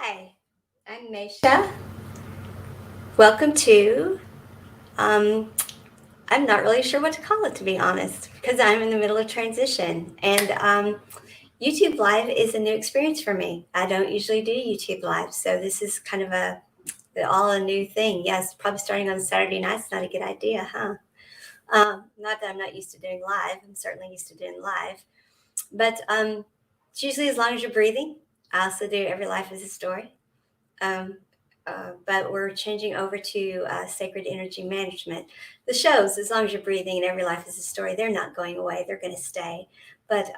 Hi, I'm Naisha. Welcome to, um, I'm not really sure what to call it, to be honest, because I'm in the middle of transition. And YouTube Live is a new experience for me. I don't usually do YouTube Live, so this is kind of all a new thing. Yes, probably starting on Saturday night's not a good idea, huh? Not that I'm not used to doing live. I'm certainly used to doing live, but it's usually as long as you're breathing. I also do Every Life is a Story. Um, but we're changing over to sacred energy management. The shows, as long as you're breathing and every life is a story, they're not going away. They're going to stay. But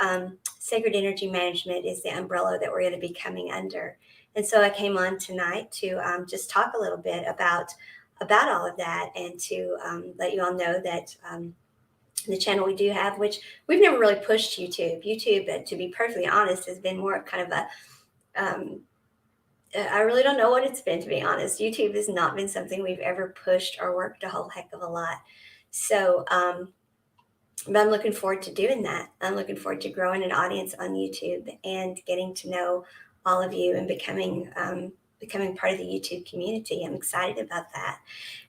sacred energy management is the umbrella that we're going to be coming under. And so I came on tonight to just talk a little bit about all of that and to let you all know that the channel we do have, which we've never really pushed YouTube. YouTube, to be perfectly honest, has been more of kind of a I really don't know what it's been, to be honest. YouTube has not been something we've ever pushed or worked a whole heck of a lot. So, but I'm looking forward to doing that. I'm looking forward to growing an audience on YouTube and getting to know all of you and becoming part of the YouTube community. I'm excited about that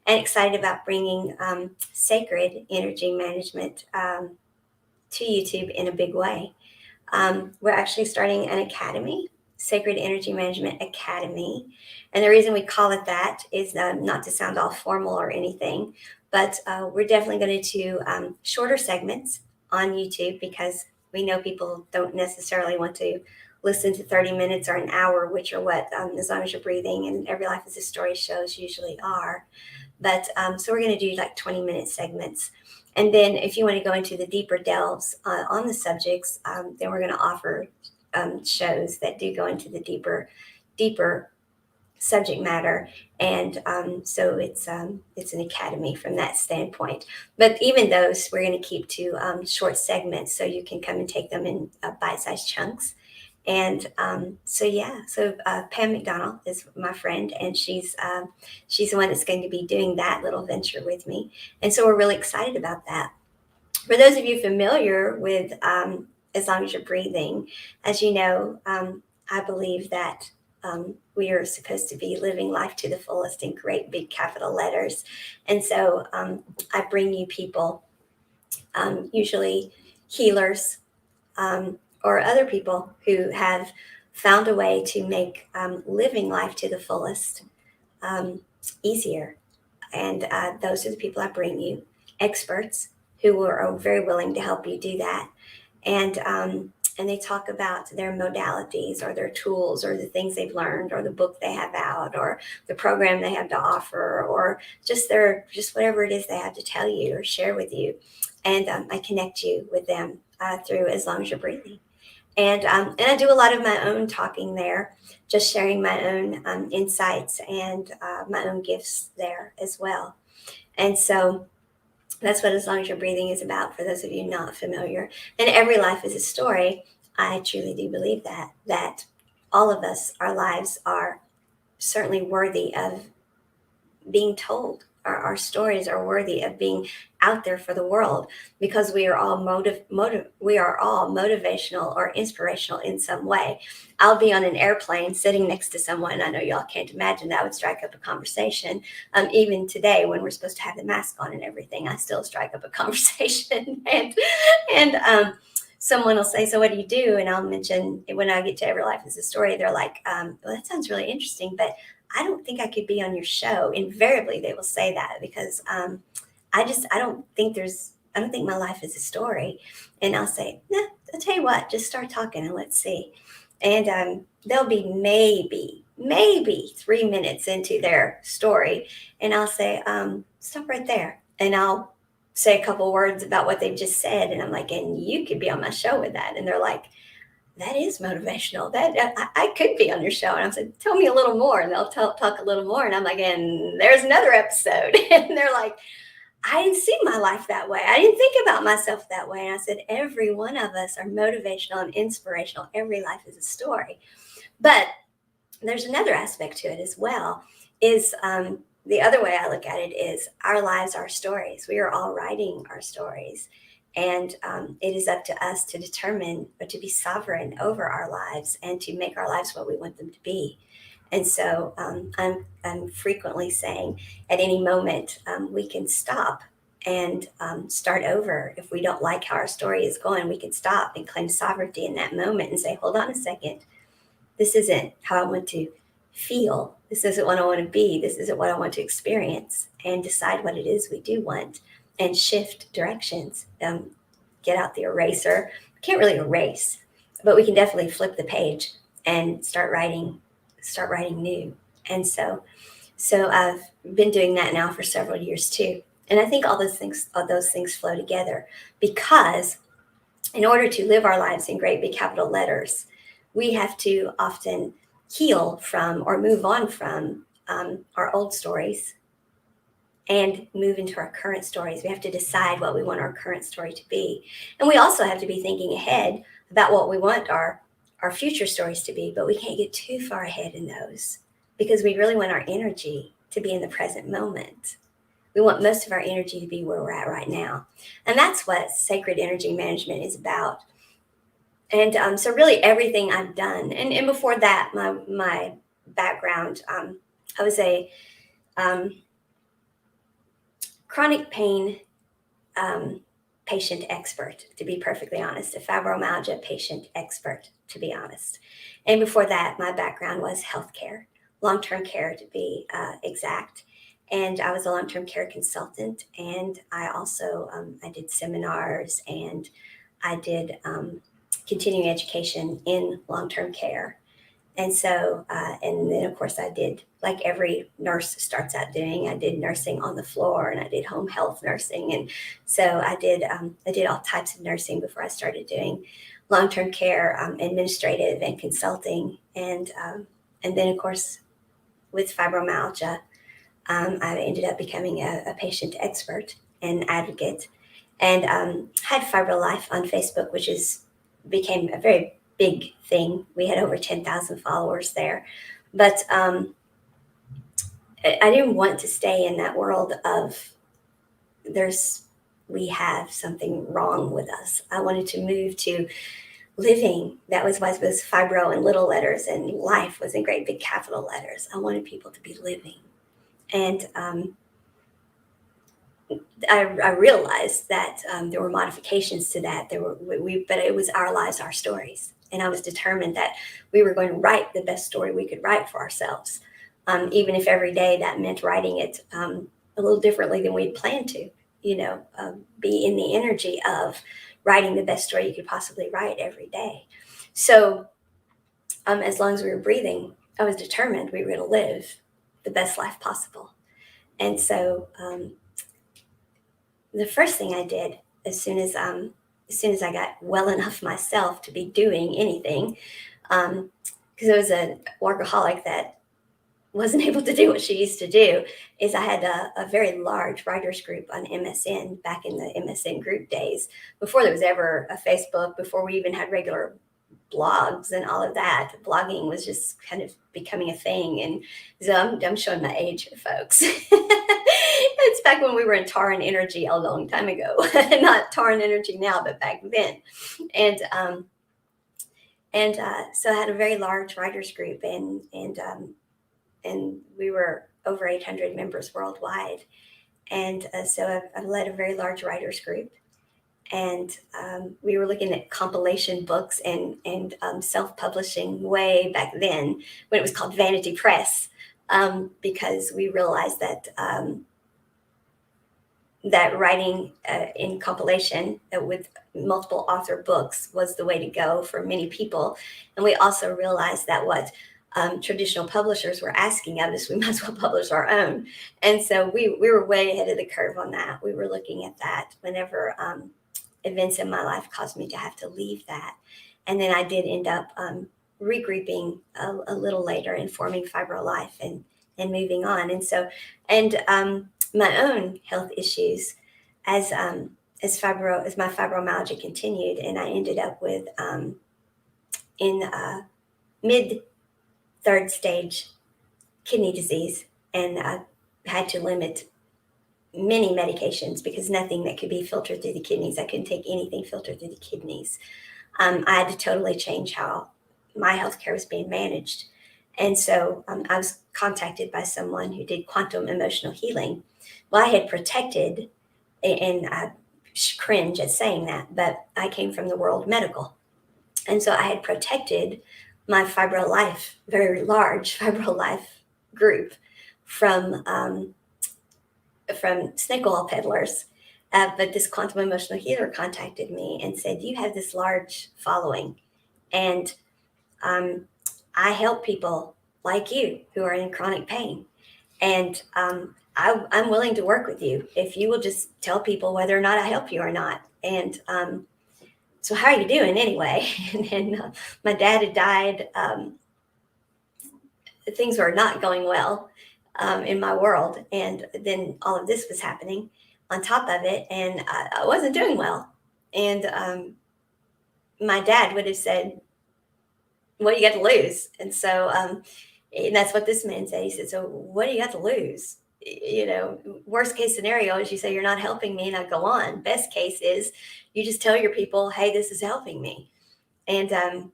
and excited about bringing sacred energy management to YouTube in a big way. We're actually starting an academy, Sacred Energy Management Academy. And the reason we call it that is not to sound all formal or anything, but we're definitely going to do shorter segments on YouTube because we know people don't necessarily want to listen to 30 minutes or an hour, which are what As Long as You're Breathing and Every Life is a Story shows usually are. But so we're going to do like 20-minute segments. And then if you want to go into the deeper delves on the subjects, then we're going to offer shows that do go into the deeper subject matter. And so it's an academy from that standpoint. But even those, we're going to keep to short segments so you can come and take them in bite-sized chunks. And so Pam McDonald is my friend, and she's the one that's going to be doing that little venture with me. And so we're really excited about that. For those of you familiar with As Long as You're Breathing, as you know, I believe that we are supposed to be living life to the fullest in great big capital letters. And so I bring you people, usually healers, or other people who have found a way to make living life to the fullest easier. And those are the people I bring you, experts who are very willing to help you do that. And they talk about their modalities or their tools or the things they've learned or the book they have out or the program they have to offer or just whatever it is they have to tell you or share with you. And I connect you with them through As Long as You're Breathing. And I do a lot of my own talking there, just sharing my own insights and my own gifts there as well. And so that's what As Long as You're Breathing is about for those of you not familiar. And every life is a story. I truly do believe that all of us, our lives are certainly worthy of being told. Our stories are worthy of being out there for the world because we are all motivational or inspirational in some way. I'll be on an airplane sitting next to someone. I know y'all can't imagine that would strike up a conversation. Even today, when we're supposed to have the mask on and everything, I still strike up a conversation. and someone will say, "So what do you do?" And I'll mention when I get to Every Life is a Story. They're like, "Well, that sounds really interesting, but I don't think I could be on your show." Invariably, they will say that because I don't think my life is a story. And I'll say, "Nah, I'll tell you what, just start talking and let's see." And they'll be maybe 3 minutes into their story. And I'll say, "Stop right there." And I'll say a couple words about what they've just said. And I'm like, "And you could be on my show with that." And they're like, "That is motivational. That I could be on your show." And I said, "Tell me a little more." And they'll talk a little more. And I'm like, "And there's another episode." And they're like, "I didn't see my life that way. I didn't think about myself that way." And I said, every one of us are motivational and inspirational. Every life is a story. But there's another aspect to it as well, is the other way I look at it is our lives are stories. We are all writing our stories. And it is up to us to determine or to be sovereign over our lives and to make our lives what we want them to be. And so I'm frequently saying at any moment we can stop and start over. If we don't like how our story is going, we can stop and claim sovereignty in that moment and say, hold on a second, this isn't how I want to feel. This isn't what I want to be. This isn't what I want to experience, and decide what it is we do want and shift directions. Get out the eraser. We can't really erase, but we can definitely flip the page and start writing new. And so I've been doing that now for several years too. And I think all those things flow together, because in order to live our lives in great big capital letters, we have to often heal from or move on from our old stories and move into our current stories. We have to decide what we want our current story to be. And we also have to be thinking ahead about what we want our future stories to be, but we can't get too far ahead in those, because we really want our energy to be in the present moment. We want most of our energy to be where we're at right now. And that's what sacred energy management is about. And so really everything I've done, and before that, my background, I was a chronic pain patient expert, to be perfectly honest, a fibromyalgia patient expert, to be honest. And before that, my background was healthcare, long-term care to be exact. And I was a long-term care consultant, and I also I did seminars, and I did continuing education in long-term care. And so, and then of course I did, like every nurse starts out doing, I did nursing on the floor, and I did home health nursing. And so I did all types of nursing before I started doing long-term care, administrative and consulting. And then of course with fibromyalgia, I ended up becoming a patient expert and advocate, and had Fibro Life on Facebook, which became a very big thing. We had over 10,000 followers there. But I didn't want to stay in that world of we have something wrong with us. I wanted to move to living. That was why it was fibro in little letters and life was in great big capital letters. I wanted people to be living. And I realized that there were modifications to that. But it was our lives, our stories, and I was determined that we were going to write the best story we could write for ourselves, even if every day that meant writing it a little differently than we'd planned to. Be in the energy of writing the best story you could possibly write every day. So, as long as we were breathing, I was determined we were going to live the best life possible. And so, the first thing I did as soon as I got well enough myself to be doing anything, because I was a workaholic that wasn't able to do what she used to do, is I had a very large writers group on MSN back in the MSN group days, before there was ever a Facebook, before we even had regular blogs and all of that. Blogging was just kind of becoming a thing. And so I'm showing my age here, folks. It's back when we were in Tar and Energy a long time ago. Not Tar and Energy now, but back then. And so I had a very large writers group, and we were over 800 members worldwide. And so I've led a very large writers group. And we were looking at compilation books and self-publishing way back then, when it was called Vanity Press, because we realized that that writing in compilation with multiple author books was the way to go for many people. And we also realized that what traditional publishers were asking of us, we might as well publish our own. And so we were way ahead of the curve on that. We were looking at that whenever events in my life caused me to have to leave that. And then I did end up regrouping a little later and forming Fibro Life and moving on. And so, my own health issues as my fibromyalgia continued, and I ended up with in mid third stage kidney disease, and I had to limit many medications because nothing that could be filtered through the kidneys. I couldn't take anything filtered through the kidneys. I had to totally change how my healthcare was being managed. And so I was contacted by someone who did quantum emotional healing. Well, I had protected, and I cringe at saying that, but I came from the world medical. And so I had protected my Fibro Life, very large Fibro Life group from snake oil peddlers. But this quantum emotional healer contacted me and said, "You have this large following, and um, I help people like you who are in chronic pain. And I'm willing to work with you if you will just tell people whether or not I help you or not." And so, how are you doing anyway? And then my dad had died. Things were not going well in my world. And then all of this was happening on top of it. And I wasn't doing well. And my dad would have said, "What do you got to lose?" And so, and that's what this man said. He said, "So what do you got to lose? You know, worst case scenario is you say you're not helping me and I go on. Best case is you just tell your people, hey, this is helping me." And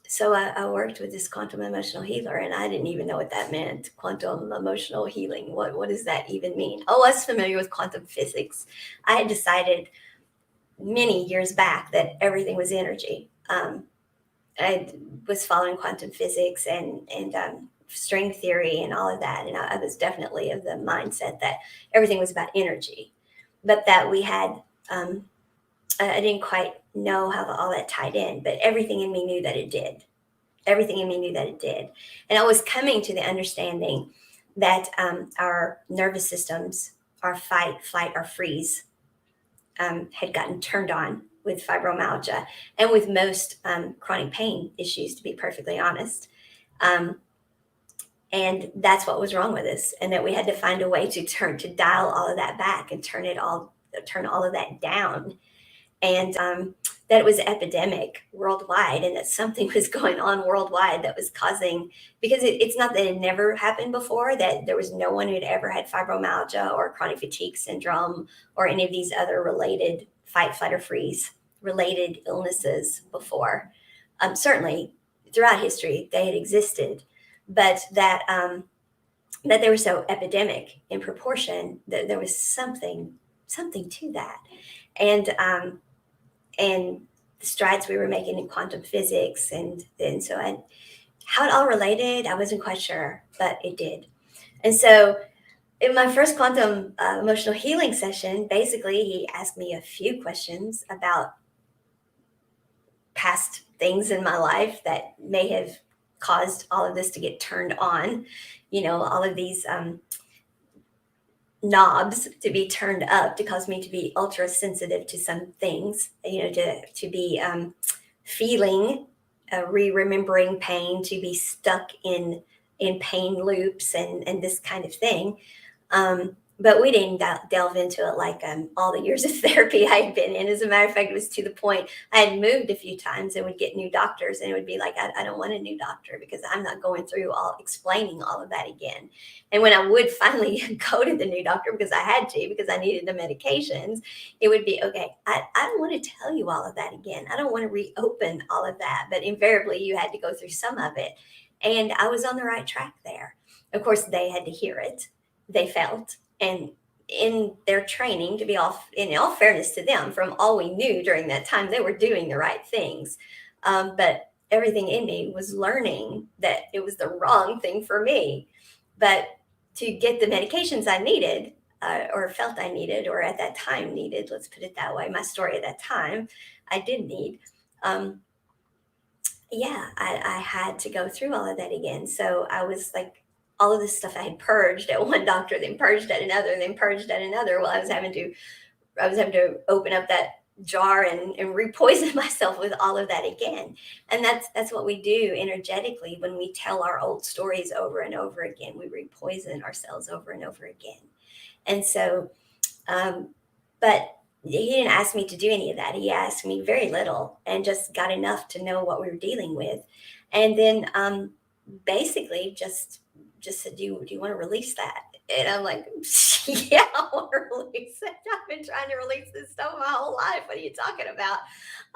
so I worked with this quantum emotional healer, and I didn't even know what that meant. Quantum emotional healing. What does that even mean? Oh, I was familiar with quantum physics. I had decided many years back that everything was energy. I was following quantum physics and string theory and all of that, and I was definitely of the mindset that everything was about energy, but that we had. I didn't quite know how all that tied in, but everything in me knew that it did. Everything in me knew that it did, and I was coming to the understanding that our nervous systems, our fight, flight, or freeze, had gotten turned on with fibromyalgia and with most chronic pain issues, to be perfectly honest. Um, and that's what was wrong with us, and that we had to find a way to dial all of that back and turn all of that down, and that it was epidemic worldwide, and that something was going on worldwide that was causing, because it's not that it never happened before, that there was no one who'd ever had fibromyalgia or chronic fatigue syndrome or any of these other related fight, flight, or freeze related illnesses before. Certainly throughout history they had existed, but that they were so epidemic in proportion that there was something to that. And the strides we were making in quantum physics, and so how it all related, I wasn't quite sure, but it did. And so in my first quantum emotional healing session, basically he asked me a few questions about past things in my life that may have caused all of this to get turned on, all of these knobs to be turned up to cause me to be ultra sensitive to some things, to be feeling, remembering pain, to be stuck in pain loops and this kind of thing. But we didn't delve into it like all the years of therapy I had been in. As a matter of fact, it was to the point I had moved a few times and would get new doctors, and it would be like, I don't want a new doctor because I'm not going through explaining all of that again. And when I would finally go to the new doctor because I had to, because I needed the medications, it would be, okay, I don't want to tell you all of that again. I don't want to reopen all of that. But invariably, you had to go through some of it. And I was on the right track there. Of course, they had to hear it. They felt, and in their training, to be in all fairness to them, from all we knew during that time, they were doing the right things. But everything in me was learning that it was the wrong thing for me. But to get the medications I needed, or felt I needed, or at that time needed, let's put it that way, my story at that time, I did need. Yeah, I had to go through all of that again. So I was like, all of this stuff I had purged at one doctor, then purged at another, and then purged at another. Well, I was having to open up that jar and repoison myself with all of that again. And that's what we do energetically when we tell our old stories over and over again. We repoison ourselves over and over again. And so, but he didn't ask me to do any of that. He asked me very little and just got enough to know what we were dealing with. And then basically just said, do you want to release that? And I'm like, yeah, I want to release it. I've been trying to release this stuff my whole life. What are you talking about?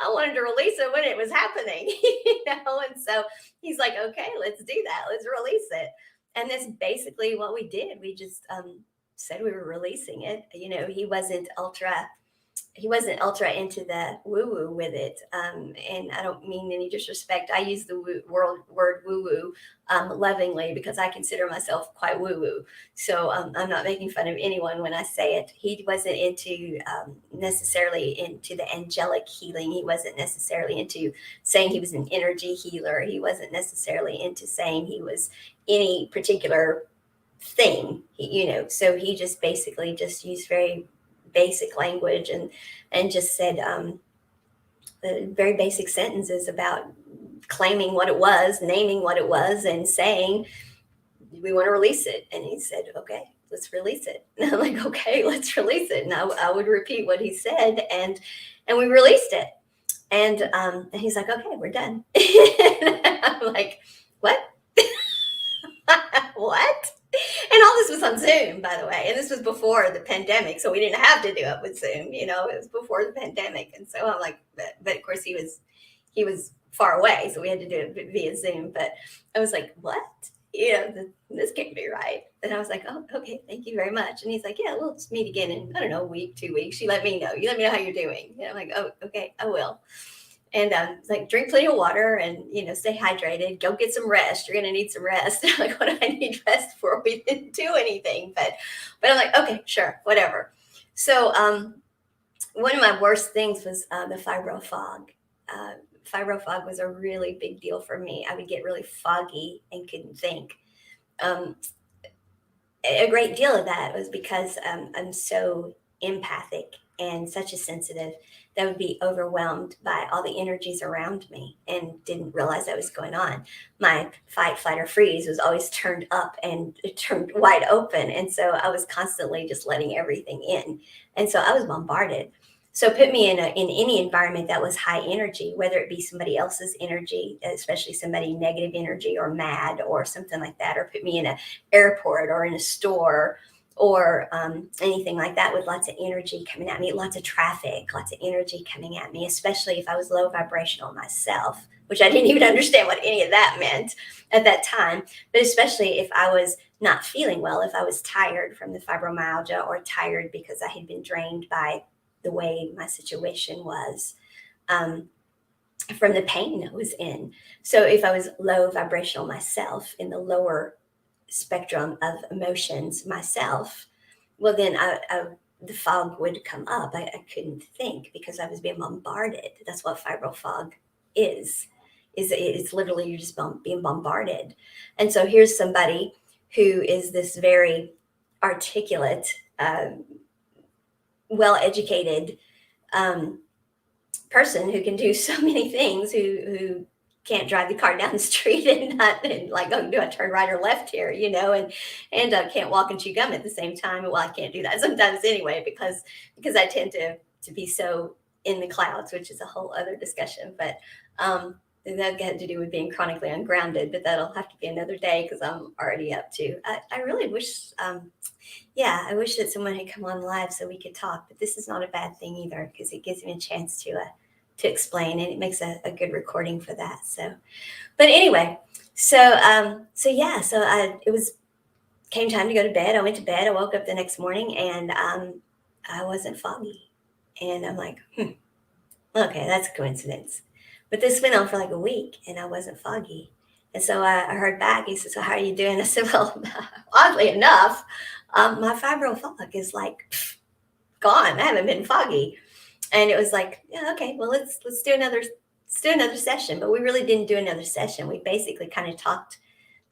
I wanted to release it when it was happening, And so he's like, okay, let's do that. Let's release it. And that's basically what we did. We just said we were releasing it. He wasn't ultra into the woo woo with it. And I don't mean any disrespect. I use the word woo woo lovingly because I consider myself quite woo woo. So I'm not making fun of anyone when I say it. He wasn't into necessarily into the angelic healing. He wasn't necessarily into saying he was an energy healer. He wasn't necessarily into saying he was any particular thing. So he just basically just used very basic language and just said very basic sentences about claiming what it was, naming what it was, and saying we want to release it. And he said, okay, let's release it. And I'm like, okay, let's release it. And I would repeat what he said, and we released it. And he's like, okay, we're done. I'm like, what? What? And all this was on Zoom, by the way. And this was before the pandemic. So we didn't have to do it with Zoom, it was before the pandemic. And so I'm like, but of course he was far away. So we had to do it via Zoom. But I was like, what? This can't be right. And I was like, oh, okay, thank you very much. And he's like, yeah, we'll just meet again in, I don't know, a week, 2 weeks. You let me know. You let me know how you're doing. And I'm like, oh, okay, I will. And it's like, drink plenty of water and, stay hydrated. Go get some rest. You're going to need some rest. Like, what do I need rest for? We didn't do anything. But I'm like, okay, sure, whatever. So one of my worst things was the fibro fog. Fibro fog was a really big deal for me. I would get really foggy and couldn't think. A great deal of that was because I'm so empathic and such a sensitive that I would be overwhelmed by all the energies around me and didn't realize that was going on. My fight, flight, or freeze was always turned up and it turned wide open. And so I was constantly just letting everything in. And so I was bombarded. So put me in any environment that was high energy, whether it be somebody else's energy, especially somebody negative energy or mad or something like that, or put me in an airport or in a store or anything like that with lots of energy coming at me, lots of traffic, lots of energy coming at me, especially if I was low vibrational myself, which I didn't even understand what any of that meant at that time. But especially if I was not feeling well, if I was tired from the fibromyalgia or tired because I had been drained by the way my situation was, from the pain I was in. So if I was low vibrational myself, in the lower spectrum of emotions myself, well, then the fog would come up. I couldn't think because I was being bombarded. That's what fibro fog is. It's literally you're just being bombarded. And so here's somebody who is this very articulate, well-educated person who can do so many things, who can't drive the car down the street and like, oh, do I turn right or left here, and can't walk and chew gum at the same time. Well, I can't do that sometimes anyway, because I tend to be so in the clouds, which is a whole other discussion. But that had to do with being chronically ungrounded, but that'll have to be another day because I'm already up to. I really wish, I wish that someone had come on live so we could talk. But this is not a bad thing either because it gives me a chance to explain, and it makes a good recording for that. So, but anyway, it was came time to go to bed. I went to bed. I woke up the next morning and I wasn't foggy, and I'm like, okay, that's a coincidence. But this went on for like a week, and I wasn't foggy. And so I heard back. He said, "So how are you doing?" I said, "Well, oddly enough, my fibro fog is like gone. I haven't been foggy." And it was like, yeah, okay, well, let's do another session. But we really didn't do another session. We basically kind of talked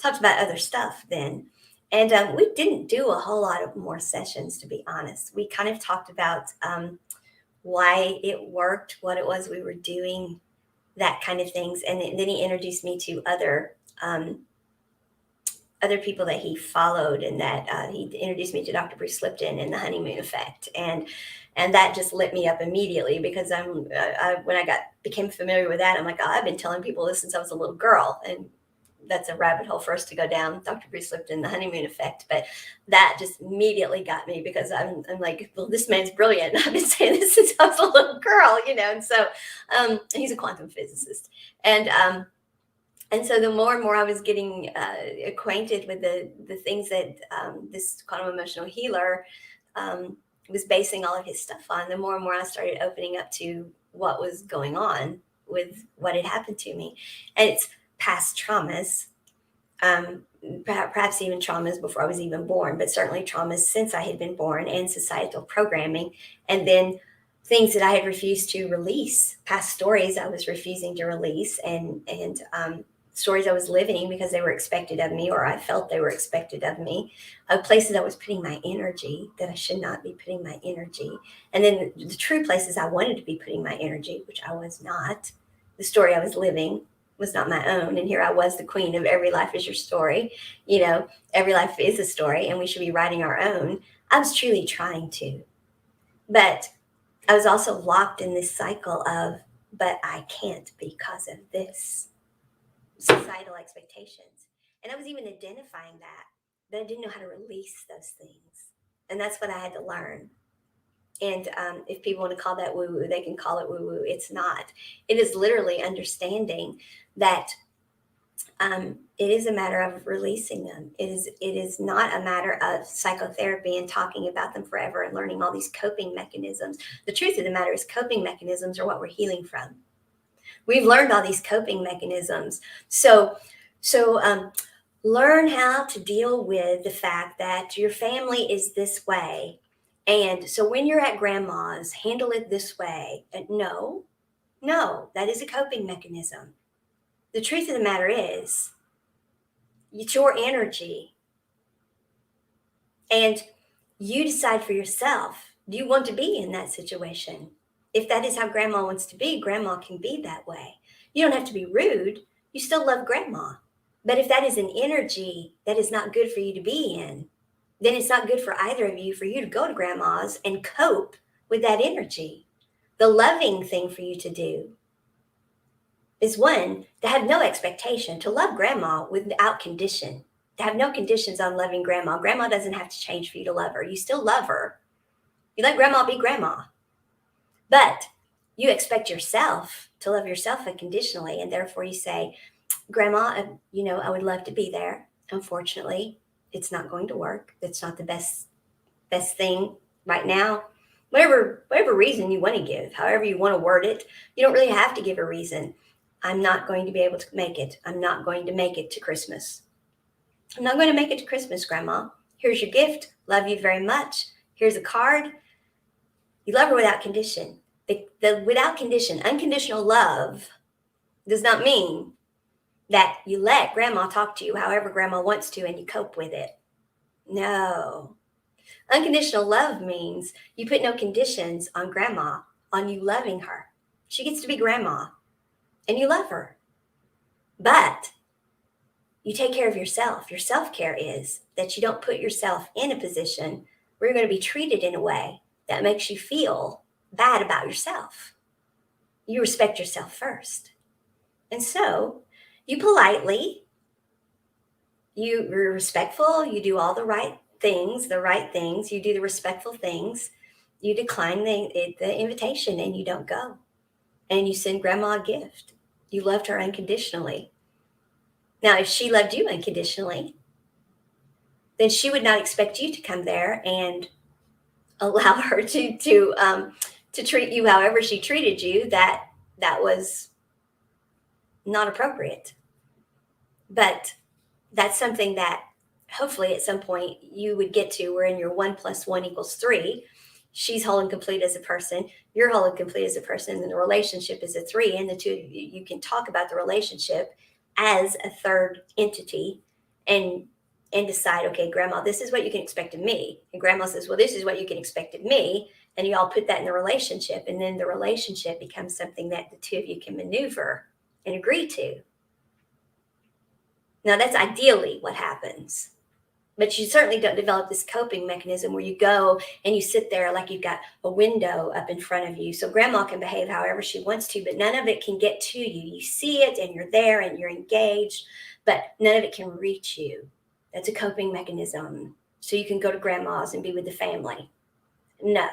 about other stuff then. And we didn't do a whole lot of more sessions, to be honest. We kind of talked about why it worked, what it was we were doing, that kind of things. And then he introduced me to other people that he followed, and that he introduced me to Dr. Bruce Lipton and the honeymoon effect. And that just lit me up immediately because when I became familiar with that, I'm like, oh, I've been telling people this since I was a little girl. And that's a rabbit hole for us to go down. Dr. Bruce Lipton, the honeymoon effect, but that just immediately got me because I'm like, well, this man's brilliant. I've been saying this since I was a little girl, and so he's a quantum physicist, and so the more and more I was getting acquainted with the things that this quantum emotional healer was basing all of his stuff on, the more and more I started opening up to what was going on with what had happened to me. And it's past traumas, perhaps even traumas before I was even born, but certainly traumas since I had been born, and societal programming, and then things that I had refused to release, past stories I was refusing to release, and stories I was living because they were expected of me, or I felt they were expected of me, places I was putting my energy that I should not be putting my energy, and then the true places I wanted to be putting my energy, which I was not. The story I was living was not my own, and here I was, the queen of every life is your story. Every life is a story, and we should be writing our own. I was truly trying to, but I was also locked in this cycle of, but I can't because of this societal expectations. And I was even identifying that, but I didn't know how to release those things. And that's what I had to learn. And if people want to call that woo woo, they can call it woo woo. It's not. It is literally understanding that it is a matter of releasing them. It is not a matter of psychotherapy and talking about them forever and learning all these coping mechanisms. The truth of the matter is coping mechanisms are what we're healing from. We've learned all these coping mechanisms. So learn how to deal with the fact that your family is this way. And so when you're at grandma's, handle it this way. And no, that is a coping mechanism. The truth of the matter is, it's your energy. And you decide for yourself, do you want to be in that situation? If that is how grandma wants to be, grandma can be that way. You don't have to be rude. You still love grandma. But if that is an energy that is not good for you to be in, then it's not good for either of you for you to go to grandma's and cope with that energy. The loving thing for you to do is, one, to have no expectation, to love grandma without condition, to have no conditions on loving grandma. Grandma doesn't have to change for you to love her. You still love her. You let grandma be grandma. But you expect yourself to love yourself unconditionally, and therefore you say, grandma, I would love to be there. Unfortunately, it's not going to work. It's not the best thing right now. Whatever reason you want to give, however you want to word it, you don't really have to give a reason. I'm not going to be able to make it. I'm not going to make it to Christmas. I'm not going to make it to Christmas, grandma. Here's your gift. Love you very much. Here's a card. You love her without condition. The without condition, unconditional love does not mean that you let grandma talk to you however grandma wants to and you cope with it. No. Unconditional love means you put no conditions on grandma, on you loving her. She gets to be grandma and you love her. But you take care of yourself. Your self-care is that you don't put yourself in a position where you're going to be treated in a way that makes you feel bad about yourself. You respect yourself first. And so you politely, you're respectful, you do all the right things, you do the respectful things, you decline the invitation and you don't go. And you send grandma a gift. You loved her unconditionally. Now, if she loved you unconditionally, then she would not expect you to come there and allow her to treat you however she treated you. That was not appropriate. But that's something that hopefully at some point you would get to where in your 1 + 1 = 3, she's whole and complete as a person, you're whole and complete as a person, and the relationship is a 3, and the two of you can talk about the relationship as a third entity and decide, okay, grandma, this is what you can expect of me. And grandma says, well, this is what you can expect of me. And you all put that in the relationship. And then the relationship becomes something that the two of you can maneuver and agree to. Now, that's ideally what happens. But you certainly don't develop this coping mechanism where you go and you sit there like you've got a window up in front of you. So grandma can behave however she wants to, but none of it can get to you. You see it and you're there and you're engaged, but none of it can reach you. That's a coping mechanism. So you can go to grandma's and be with the family. No,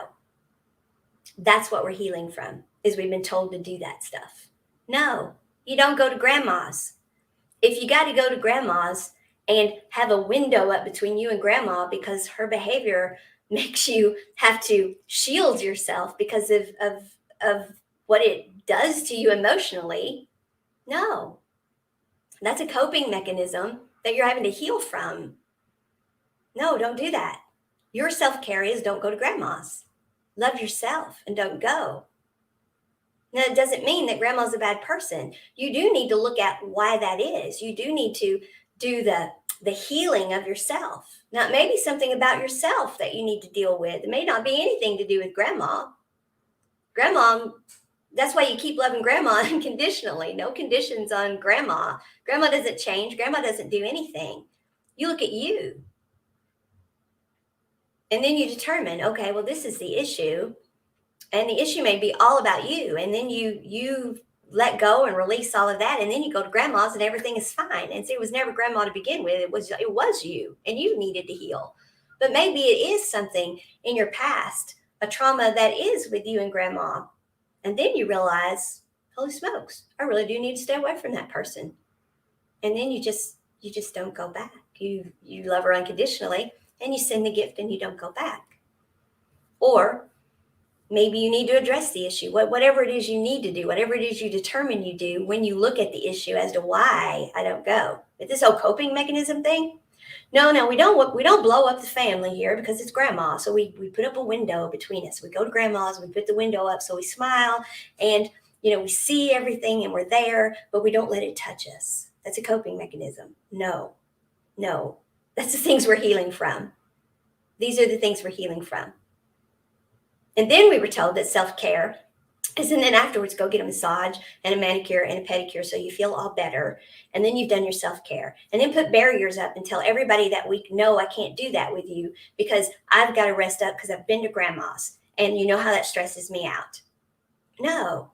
that's what we're healing from, is we've been told to do that stuff. No, you don't go to grandma's. If you got to go to grandma's and have a window up between you and grandma because her behavior makes you have to shield yourself because of what it does to you emotionally, no, that's a coping mechanism that you're having to heal from. No, don't do that. Your self-care is don't go to grandma's. Love yourself and don't go. Now, it doesn't mean that grandma's a bad person. You do need to look at why that is. You do need to do the healing of yourself. Now, it may be something about yourself that you need to deal with. It may not be anything to do with grandma. Grandma, that's why you keep loving grandma unconditionally. No conditions on grandma. Grandma doesn't change. Grandma doesn't do anything. You look at you. And then you determine, okay, well, this is the issue. And the issue may be all about you. And then you let go and release all of that. And then you go to grandma's and everything is fine. And so it was never grandma to begin with. It was you, and you needed to heal. But maybe it is something in your past, a trauma that is with you and grandma. And then you realize, holy smokes, I really do need to stay away from that person. And then you just don't go back. You love her unconditionally and you send the gift and you don't go back. Or maybe you need to address the issue, whatever it is you need to do, whatever it is you determine you do when you look at the issue as to why I don't go. But this whole coping mechanism thing, no, we don't blow up the family here because it's grandma. So we put up a window between us. We go to grandma's, we put the window up so we smile and, we see everything and we're there, but we don't let it touch us. That's a coping mechanism. No, that's the things we're healing from. These are the things we're healing from. And then we were told that self-care is, and then afterwards go get a massage and a manicure and a pedicure so you feel all better. And then you've done your self-care. And then put barriers up and tell everybody that week, no, I can't do that with you because I've got to rest up because I've been to grandma's. And you know how that stresses me out. No,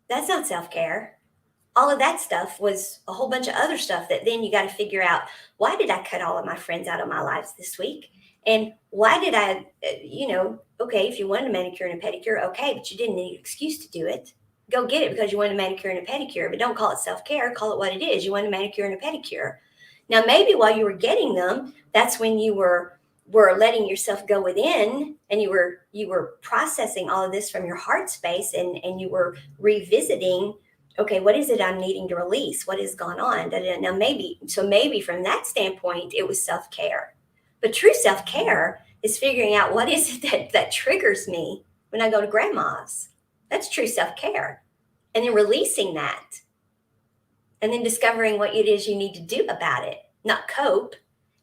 that's not self-care. All of that stuff was a whole bunch of other stuff that then you got to figure out, why did I cut all of my friends out of my lives this week? And why did I, okay, if you wanted a manicure and a pedicure, okay, but you didn't need an excuse to do it. Go get it because you want a manicure and a pedicure, but don't call it self-care. Call it what it is. You want a manicure and a pedicure. Now, maybe while you were getting them, that's when you were letting yourself go within and you were processing all of this from your heart space and you were revisiting, okay, what is it I'm needing to release? What has gone on? Now, maybe from that standpoint, it was self-care. But true self-care is figuring out what is it that triggers me when I go to grandma's. That's true self-care. And then releasing that. And then discovering what it is you need to do about it. Not cope.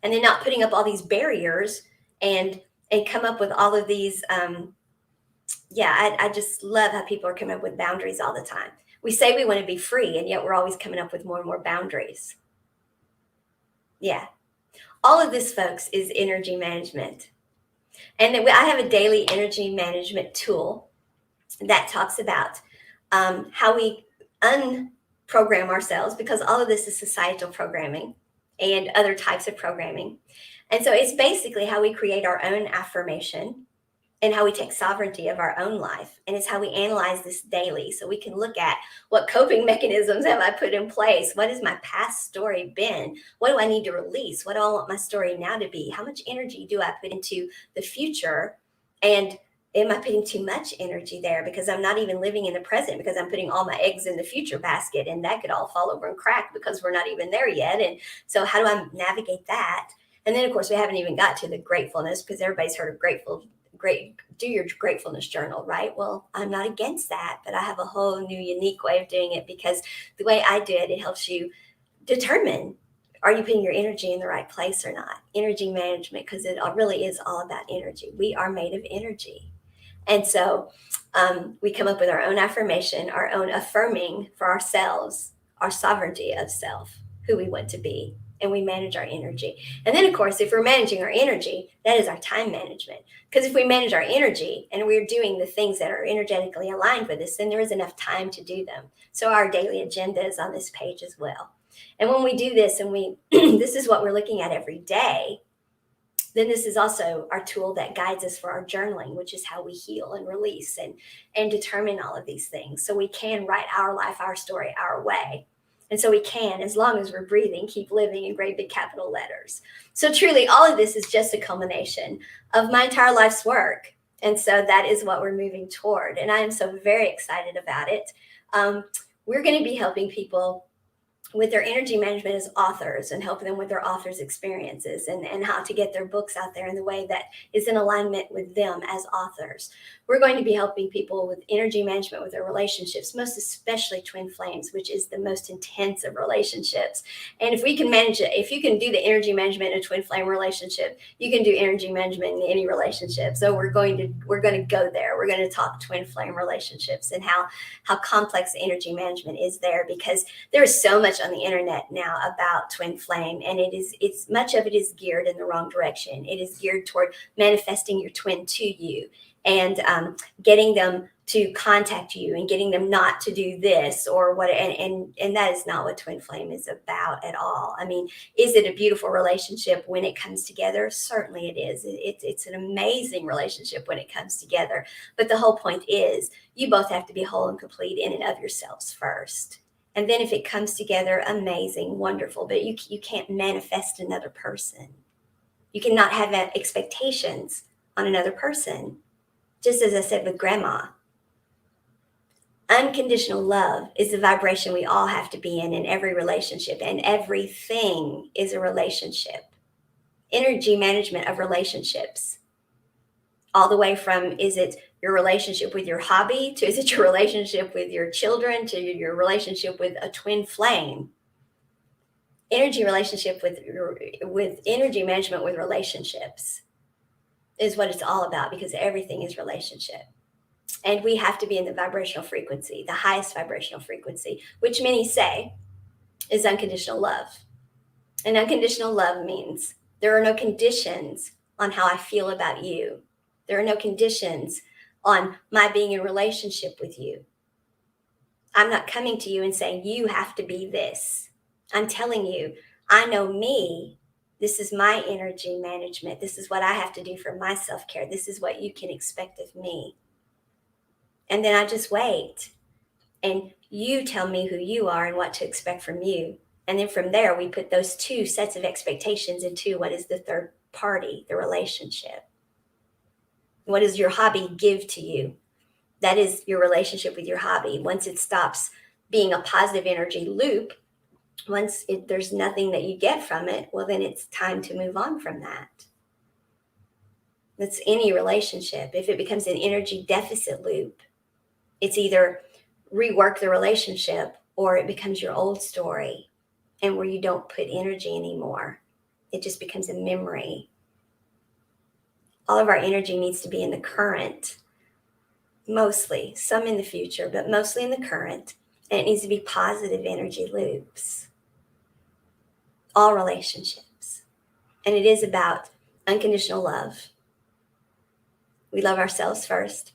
And then not putting up all these barriers and come up with all of these. I just love how people are coming up with boundaries all the time. We say we want to be free, and yet we're always coming up with more and more boundaries. Yeah. All of this, folks, is energy management. And I have a daily energy management tool that talks about how we unprogram ourselves, because all of this is societal programming and other types of programming. And so it's basically how we create our own affirmation and how we take sovereignty of our own life. And it's how we analyze this daily. So we can look at what coping mechanisms have I put in place? What has my past story been? What do I need to release? What do I want my story now to be? How much energy do I put into the future? And am I putting too much energy there because I'm not even living in the present, because I'm putting all my eggs in the future basket, and that could all fall over and crack because we're not even there yet. And so how do I navigate that? And then, of course, we haven't even got to the gratefulness, because everybody's heard of do your gratefulness journal, right? Well, I'm not against that, but I have a whole new unique way of doing it, because the way I do it, it helps you determine, are you putting your energy in the right place or not? Energy management, because it really is all about energy. We are made of energy. And so we come up with our own affirmation, our own affirming for ourselves, our sovereignty of self, who we want to be. And we manage our energy. And then, of course, if we're managing our energy, that is our time management. Because if we manage our energy and we're doing the things that are energetically aligned with us, then there is enough time to do them. So our daily agenda is on this page as well. And when we do this and we this is what we're looking at every day, then this is also our tool that guides us for our journaling, which is how we heal and release and determine all of these things. So we can write our life, our story, our way. And so we can, as long as we're breathing, keep living in great big capital letters. So truly, all of this is just a culmination of my entire life's work. And so that is what we're moving toward. And I am so very excited about it. We're going to be helping people with their energy management as authors and helping them with their authors' experiences and how to get their books out there in the way that is in alignment with them as authors. We're going to be helping people with energy management with their relationships, most especially twin flames, which is the most intense of relationships. And if we can manage it, if you can do the energy management in a twin flame relationship, you can do energy management in any relationship. So we're going to go there. We're going to talk twin flame relationships and how complex energy management is there, because there is so much on the internet now about twin flame, and it's much of it is geared in the wrong direction. It is geared toward manifesting your twin to you and getting them to contact you and getting them not to do this or what, and that is not what twin flame is about at all. I mean, is it a beautiful relationship when it comes together? Certainly it is. It's an amazing relationship when it comes together. But the whole point is you both have to be whole and complete in and of yourselves first. And then if it comes together, amazing, wonderful, but you can't manifest another person. You cannot have expectations on another person. Just as I said with grandma, unconditional love is the vibration we all have to be in every relationship, and everything is a relationship. Energy management of relationships, all the way from, is it your relationship with your hobby, to is it your relationship with your children, to your relationship with a twin flame. Energy relationship with energy management with relationships is what it's all about, because everything is relationship. And we have to be in the vibrational frequency, the highest vibrational frequency, which many say is unconditional love. And unconditional love means there are no conditions on how I feel about you. There are no conditions on my being in relationship with you. I'm not coming to you and saying, you have to be this. I'm telling you, I know me. This is my energy management. This is what I have to do for my self-care. This is what you can expect of me. And then I just wait. And you tell me who you are and what to expect from you. And then from there, we put those two sets of expectations into what is the third party, the relationship. What does your hobby give to you? That is your relationship with your hobby. Once it stops being a positive energy loop, there's nothing that you get from it, well, then it's time to move on from that. That's any relationship. If it becomes an energy deficit loop, it's either rework the relationship or it becomes your old story, and where you don't put energy anymore. It just becomes a memory. All of our energy needs to be in the current, mostly, some in the future, but mostly in the current. And it needs to be positive energy loops. All relationships. And it is about unconditional love. We love ourselves first.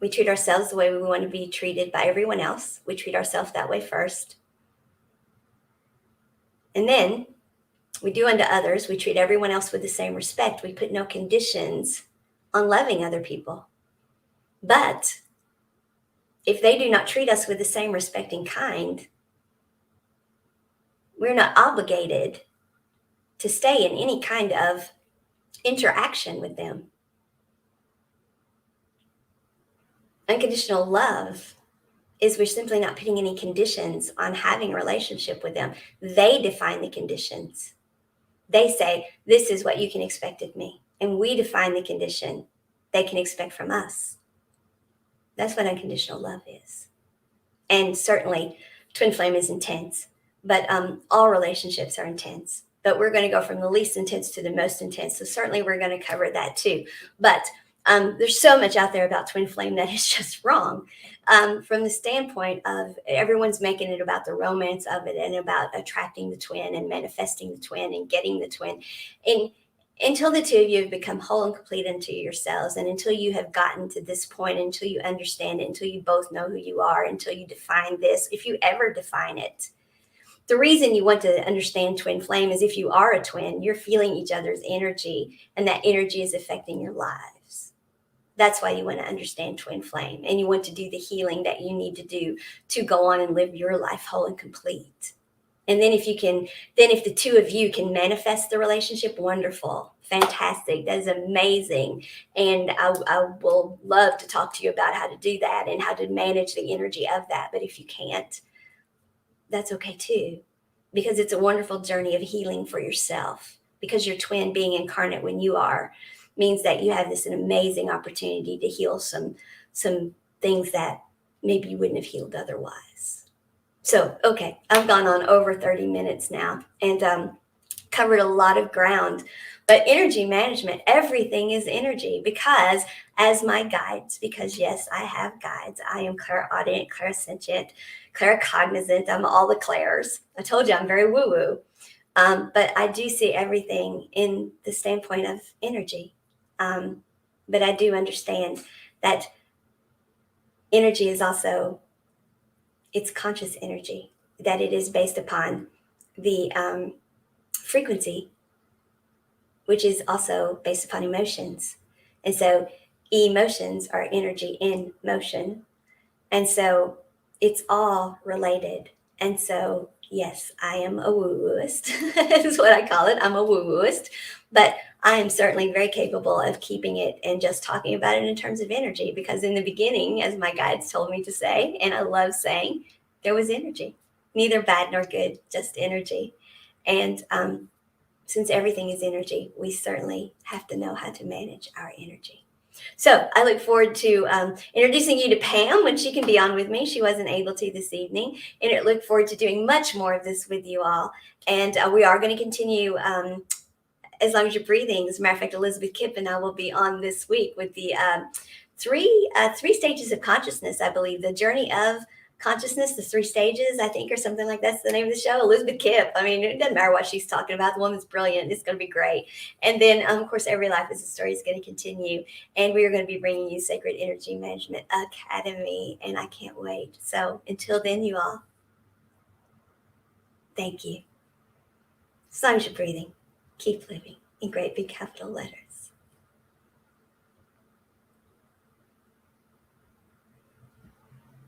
We treat ourselves the way we want to be treated by everyone else. We treat ourselves that way first. And then we do unto others. We treat everyone else with the same respect. We put no conditions on loving other people. But if they do not treat us with the same respect and kind, we're not obligated to stay in any kind of interaction with them. Unconditional love is we're simply not putting any conditions on having a relationship with them. They define the conditions. They say, this is what you can expect of me. And we define the condition they can expect from us. That's what unconditional love is. And certainly twin flame is intense, but all relationships are intense. But we're going to go from the least intense to the most intense. So certainly we're going to cover that too. But there's so much out there about twin flame that is just wrong from the standpoint of everyone's making it about the romance of it and about attracting the twin and manifesting the twin and getting the twin. until the two of you have become whole and complete unto yourselves, and until you have gotten to this point, until you understand it, until you both know who you are, until you define this, if you ever define it. The reason you want to understand twin flame is if you are a twin, you're feeling each other's energy, and that energy is affecting your lives. That's why you want to understand twin flame, and you want to do the healing that you need to do to go on and live your life whole and complete. And then if the two of you can manifest the relationship, wonderful, fantastic, that is amazing. And I will love to talk to you about how to do that and how to manage the energy of that. But if you can't, that's okay too, because it's a wonderful journey of healing for yourself, because your twin being incarnate when you are means that you have this an amazing opportunity to heal some things that maybe you wouldn't have healed otherwise. So, okay, I've gone on over 30 minutes now and covered a lot of ground. But energy management, everything is energy, because as my guides, because yes, I have guides. I am clairaudient, clairsentient, claircognizant. I'm all the clairs. I told you I'm very woo-woo. But I do see everything in the standpoint of energy. But I do understand that energy is also, it's conscious energy, that it is based upon the frequency, which is also based upon emotions. And so emotions are energy in motion. And so it's all related. And so, yes, I am a woo-wooist, is what I call it. I'm a woo-wooist, but I am certainly very capable of keeping it and just talking about it in terms of energy, because in the beginning, as my guides told me to say, and I love saying, there was energy, neither bad nor good, just energy. And since everything is energy, we certainly have to know how to manage our energy. So I look forward to introducing you to Pam when she can be on with me. She wasn't able to this evening. And I look forward to doing much more of this with you all. And we are going to continue as long as you're breathing. As a matter of fact, Elizabeth Kipp and I will be on this week with the three stages of consciousness, I believe. The journey of consciousness, the 3 stages, I think, or something like that's the name of the show. Elizabeth Kipp. I mean, it doesn't matter what she's talking about. The woman's brilliant. It's going to be great. And then, of course, Every Life is a Story is going to continue. And we are going to be bringing you Sacred Energy Management Academy. And I can't wait. So until then, you all, thank you. As long as you're breathing, keep living in great big capital letters.